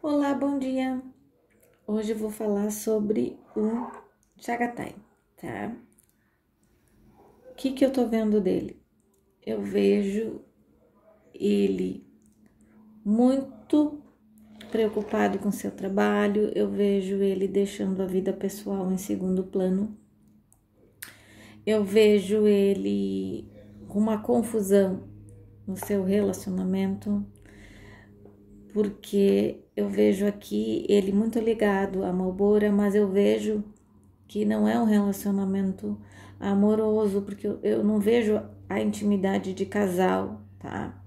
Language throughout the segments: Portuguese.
Olá, bom dia! Hoje eu vou falar sobre o Chagatai, tá? O que eu tô vendo dele? Eu vejo ele muito preocupado com seu trabalho, eu vejo ele deixando a vida pessoal em segundo plano, eu vejo ele com uma confusão no seu relacionamento, porque eu vejo aqui ele muito ligado a Malbora, mas eu vejo que não é um relacionamento amoroso, porque eu não vejo a intimidade de casal, tá?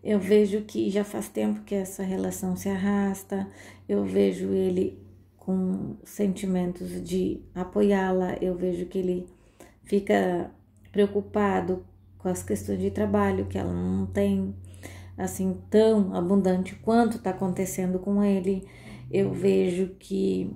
Eu vejo que já faz tempo que essa relação se arrasta, eu vejo ele com sentimentos de apoiá-la, eu vejo que ele fica preocupado com as questões de trabalho, que ela não tem assim tão abundante quanto está acontecendo com ele. Eu vejo que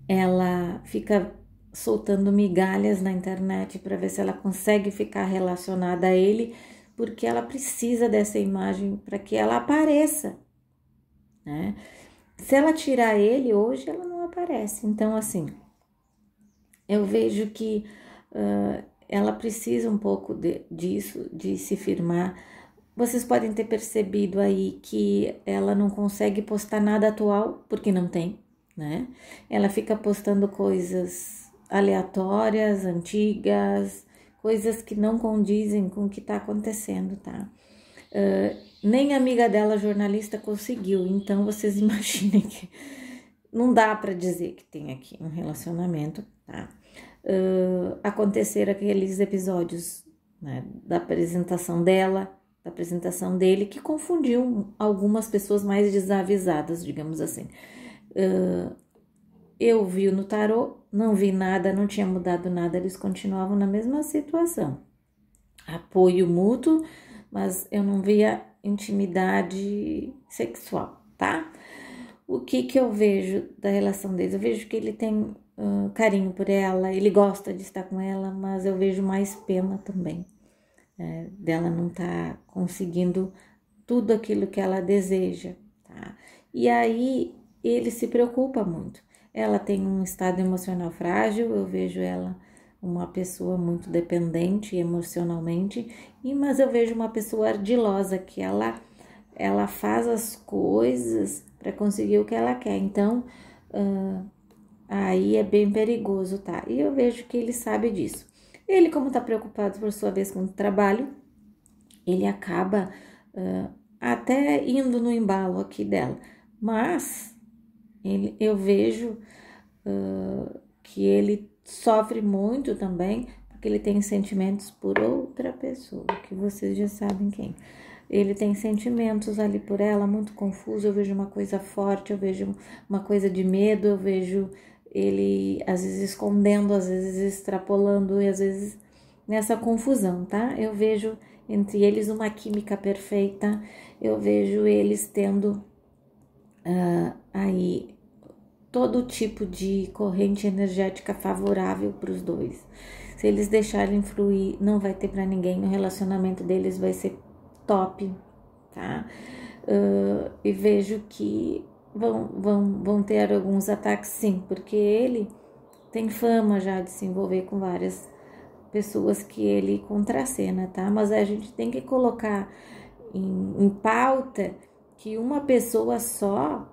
ela fica soltando migalhas na internet para ver se ela consegue ficar relacionada a ele, porque ela precisa dessa imagem para que ela apareça, né? Se ela tirar ele hoje, ela não aparece. Então, assim, eu vejo que ela precisa um pouco disso, de se firmar. Vocês podem ter percebido aí que ela não consegue postar nada atual, porque não tem, né? Ela fica postando coisas aleatórias, antigas, coisas que não condizem com o que tá acontecendo, tá? Nem a amiga dela, jornalista, conseguiu, então vocês imaginem que não dá para dizer que tem aqui um relacionamento, tá? Aconteceram aqueles episódios, né, da apresentação dela, da apresentação dele, que confundiu algumas pessoas mais desavisadas, digamos assim. Eu vi no tarô, não vi nada, não tinha mudado nada, eles continuavam na mesma situação. Apoio mútuo, mas eu não via intimidade sexual, tá? O que eu vejo da relação deles? Eu vejo que ele tem carinho por ela, ele gosta de estar com ela, mas eu vejo mais pena também, dela não tá conseguindo tudo aquilo que ela deseja, tá? E aí ele se preocupa muito. Ela tem um estado emocional frágil, eu vejo ela uma pessoa muito dependente emocionalmente, mas eu vejo uma pessoa ardilosa, que ela faz as coisas para conseguir o que ela quer. Então, aí é bem perigoso, tá? E eu vejo que ele sabe disso. Ele, como tá preocupado por sua vez com o trabalho, ele acaba até indo no embalo aqui dela. Mas eu vejo que ele sofre muito também, porque ele tem sentimentos por outra pessoa, que vocês já sabem quem. Ele tem sentimentos ali por ela, muito confuso. Eu vejo uma coisa forte, eu vejo uma coisa de medo, eu vejo ele às vezes escondendo, às vezes extrapolando e às vezes nessa confusão, tá? Eu vejo entre eles uma química perfeita, eu vejo eles tendo aí todo tipo de corrente energética favorável para os dois. Se eles deixarem fluir, não vai ter para ninguém, o relacionamento deles vai ser top, tá? E vejo que vão ter alguns ataques, sim, porque ele tem fama já de se envolver com várias pessoas que ele contracena, tá? Mas a gente tem que colocar em pauta que uma pessoa só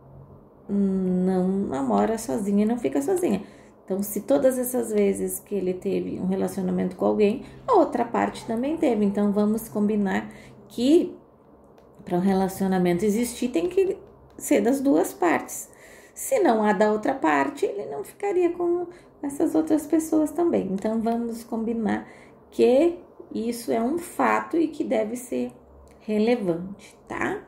não namora sozinha e não fica sozinha. Então, se todas essas vezes que ele teve um relacionamento com alguém, a outra parte também teve. Então, vamos combinar que para um relacionamento existir tem que ser das duas partes. Se não há da outra parte, ele não ficaria com essas outras pessoas também. Então, vamos combinar que isso é um fato e que deve ser relevante, tá?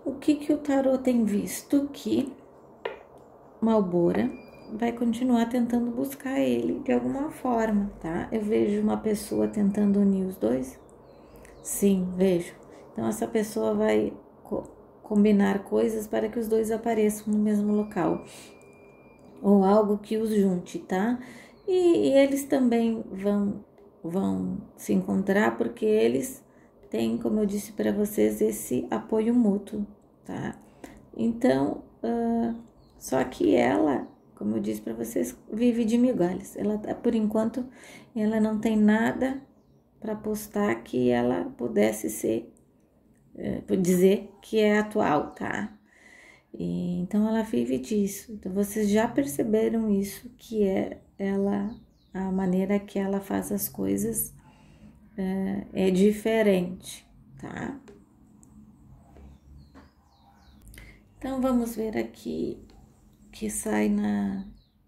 O que o tarô tem visto? Que Malbora vai continuar tentando buscar ele de alguma forma, tá? Eu vejo uma pessoa tentando unir os dois. Sim, vejo. Então, essa pessoa vai combinar coisas para que os dois apareçam no mesmo local. Ou algo que os junte, tá? E eles também vão se encontrar, porque eles tem, como eu disse para vocês, esse apoio mútuo, tá? Então, só que ela, como eu disse para vocês, vive de migalhas. Ela, por enquanto, ela não tem nada para postar que ela pudesse ser, dizer que é atual, tá? Então, ela vive disso. Então, vocês já perceberam isso, que a maneira que ela faz as coisas é diferente, tá? Então, vamos ver aqui que sai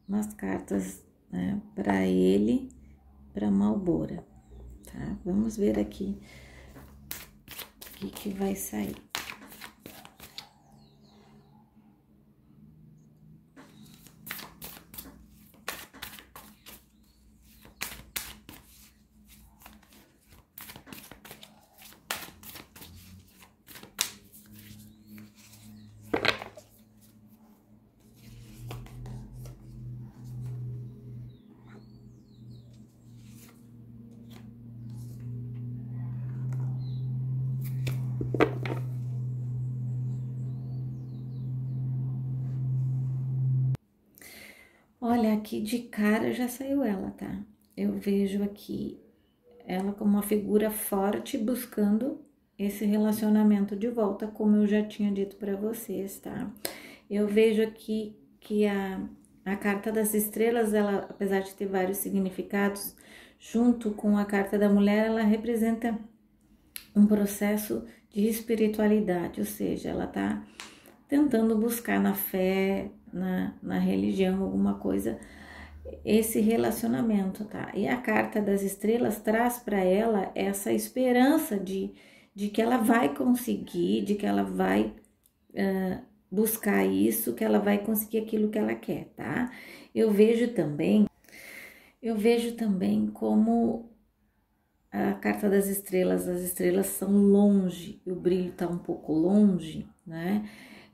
nas cartas, né, para ele, para Malbora, tá? Vamos ver aqui o que vai sair. Olha, aqui de cara já saiu ela, tá? Eu vejo aqui ela como uma figura forte buscando esse relacionamento de volta, como eu já tinha dito para vocês, tá? Eu vejo aqui que a carta das estrelas, ela, apesar de ter vários significados, junto com a carta da mulher, ela representa um processo de espiritualidade, ou seja, ela tá tentando buscar na fé, na religião, alguma coisa, esse relacionamento, tá? E a carta das estrelas traz para ela essa esperança de que ela vai conseguir, de que ela vai buscar isso, que ela vai conseguir aquilo que ela quer, tá? Eu vejo também como a carta das estrelas, as estrelas são longe, o brilho tá um pouco longe, né?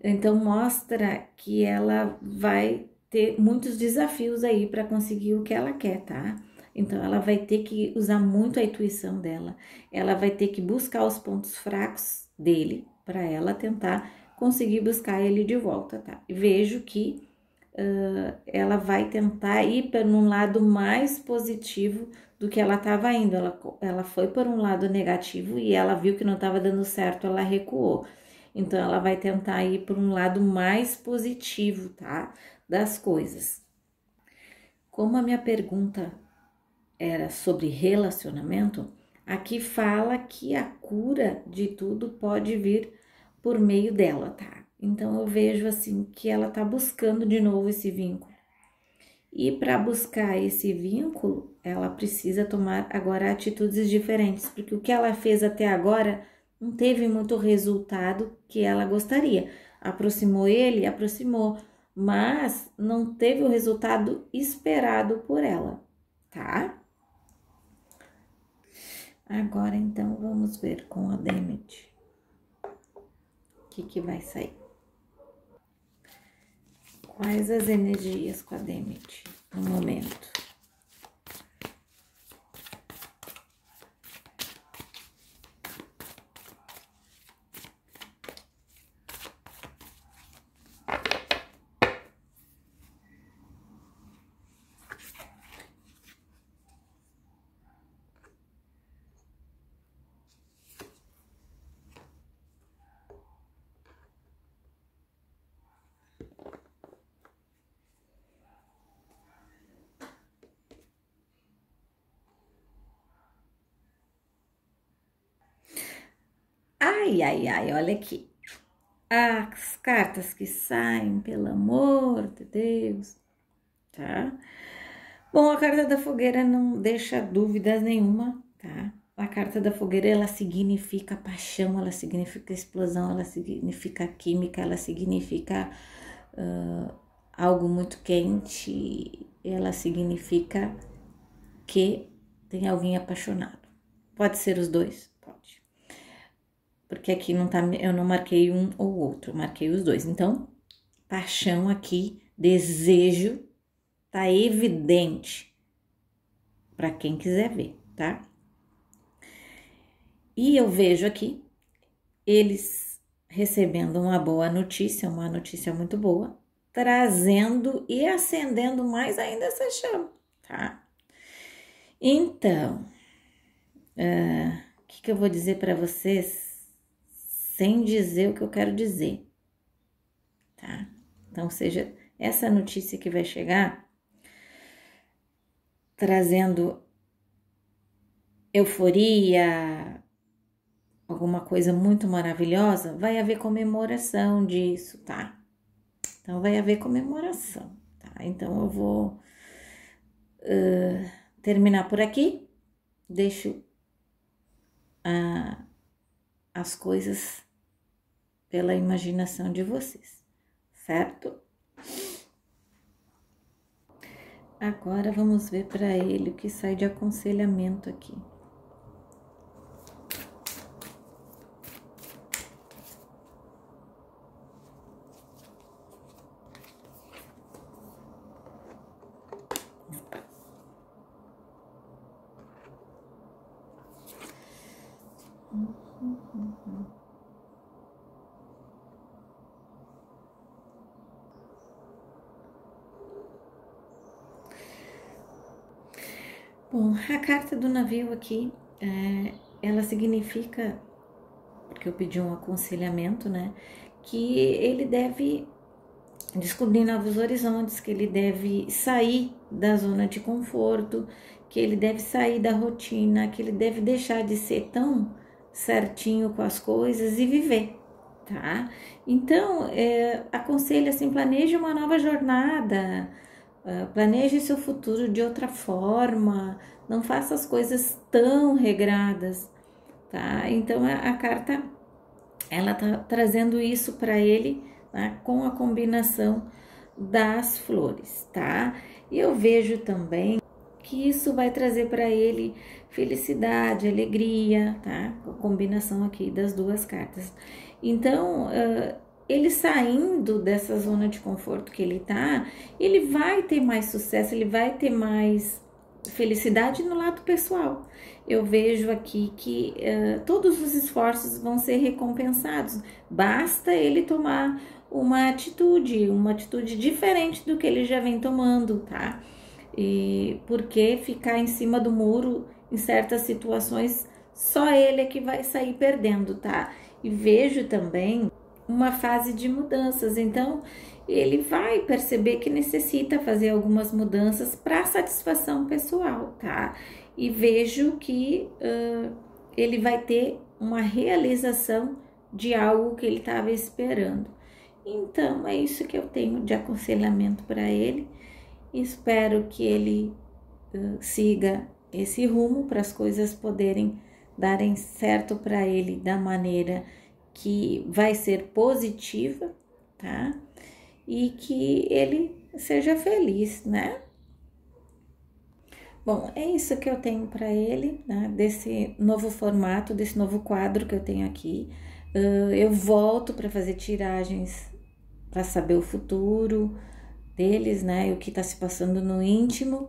Então mostra que ela vai ter muitos desafios aí para conseguir o que ela quer, tá? Então ela vai ter que usar muito a intuição dela, ela vai ter que buscar os pontos fracos dele para ela tentar conseguir buscar ele de volta, tá? Vejo que ela vai tentar ir para um lado mais positivo do que ela estava indo. Ela foi por um lado negativo e ela viu que não estava dando certo, ela recuou. Então, ela vai tentar ir por um lado mais positivo, tá? Das coisas. Como a minha pergunta era sobre relacionamento, aqui fala que a cura de tudo pode vir por meio dela, tá? Então, eu vejo assim que ela tá buscando de novo esse vínculo. E para buscar esse vínculo, ela precisa tomar agora atitudes diferentes, porque o que ela fez até agora não teve muito resultado que ela gostaria. Aproximou ele, aproximou, mas não teve o resultado esperado por ela, tá? Agora, então, vamos ver com a Demet o que vai sair. Quais as energias com a Demet no momento? Ai, olha aqui. As cartas que saem, pelo amor de Deus, tá? Bom, a carta da fogueira não deixa dúvidas nenhuma, tá? A carta da fogueira, ela significa paixão, ela significa explosão, ela significa química, ela significa algo muito quente, ela significa que tem alguém apaixonado. Pode ser os dois? Pode. Porque aqui não tá, eu não marquei um ou outro, eu marquei os dois. Então, paixão aqui, desejo, tá evidente para quem quiser ver, tá? E eu vejo aqui eles recebendo uma boa notícia, uma notícia muito boa, trazendo e acendendo mais ainda essa chama, tá? Então, o que eu vou dizer para vocês sem dizer o que eu quero dizer, tá? Então, seja essa notícia que vai chegar trazendo euforia, alguma coisa muito maravilhosa, vai haver comemoração disso, tá? Então, vai haver comemoração, tá? Então, eu vou terminar por aqui, deixo as coisas pela imaginação de vocês, certo? Agora vamos ver para ele o que sai de aconselhamento aqui. Bom, a carta do navio aqui, ela significa, porque eu pedi um aconselhamento, né, que ele deve descobrir novos horizontes, que ele deve sair da zona de conforto, que ele deve sair da rotina, que ele deve deixar de ser tão certinho com as coisas e viver, tá? Então, aconselho assim, planeje uma nova jornada, planeje seu futuro de outra forma, não faça as coisas tão regradas, tá? Então, a carta, ela tá trazendo isso para ele, né, com a combinação das flores, tá? E eu vejo também que isso vai trazer para ele felicidade, alegria, tá? A combinação aqui das duas cartas. Então, ele saindo dessa zona de conforto que ele tá, ele vai ter mais sucesso, ele vai ter mais felicidade no lado pessoal. Eu vejo aqui que todos os esforços vão ser recompensados, basta ele tomar uma atitude diferente do que ele já vem tomando, tá? E porque ficar em cima do muro em certas situações, só ele é que vai sair perdendo, tá? E vejo também uma fase de mudanças, então ele vai perceber que necessita fazer algumas mudanças para satisfação pessoal, tá? E vejo que ele vai ter uma realização de algo que ele estava esperando. Então, é isso que eu tenho de aconselhamento para ele. Espero que ele siga esse rumo para as coisas poderem darem certo para ele da maneira que vai ser positiva, tá? E que ele seja feliz, né? Bom, é isso que eu tenho para ele, né? Desse novo formato, desse novo quadro que eu tenho aqui. Eu volto para fazer tiragens para saber o futuro deles, né? E o que está se passando no íntimo,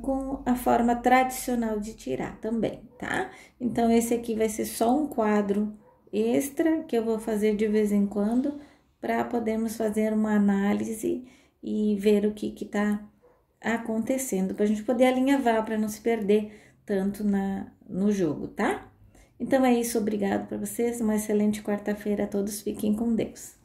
com a forma tradicional de tirar também, tá? Então, esse aqui vai ser só um quadro extra que eu vou fazer de vez em quando para podermos fazer uma análise e ver o que está acontecendo, para a gente poder alinhavar, para não se perder tanto no jogo, tá? Então é isso, obrigado para vocês, uma excelente quarta-feira a todos, fiquem com Deus.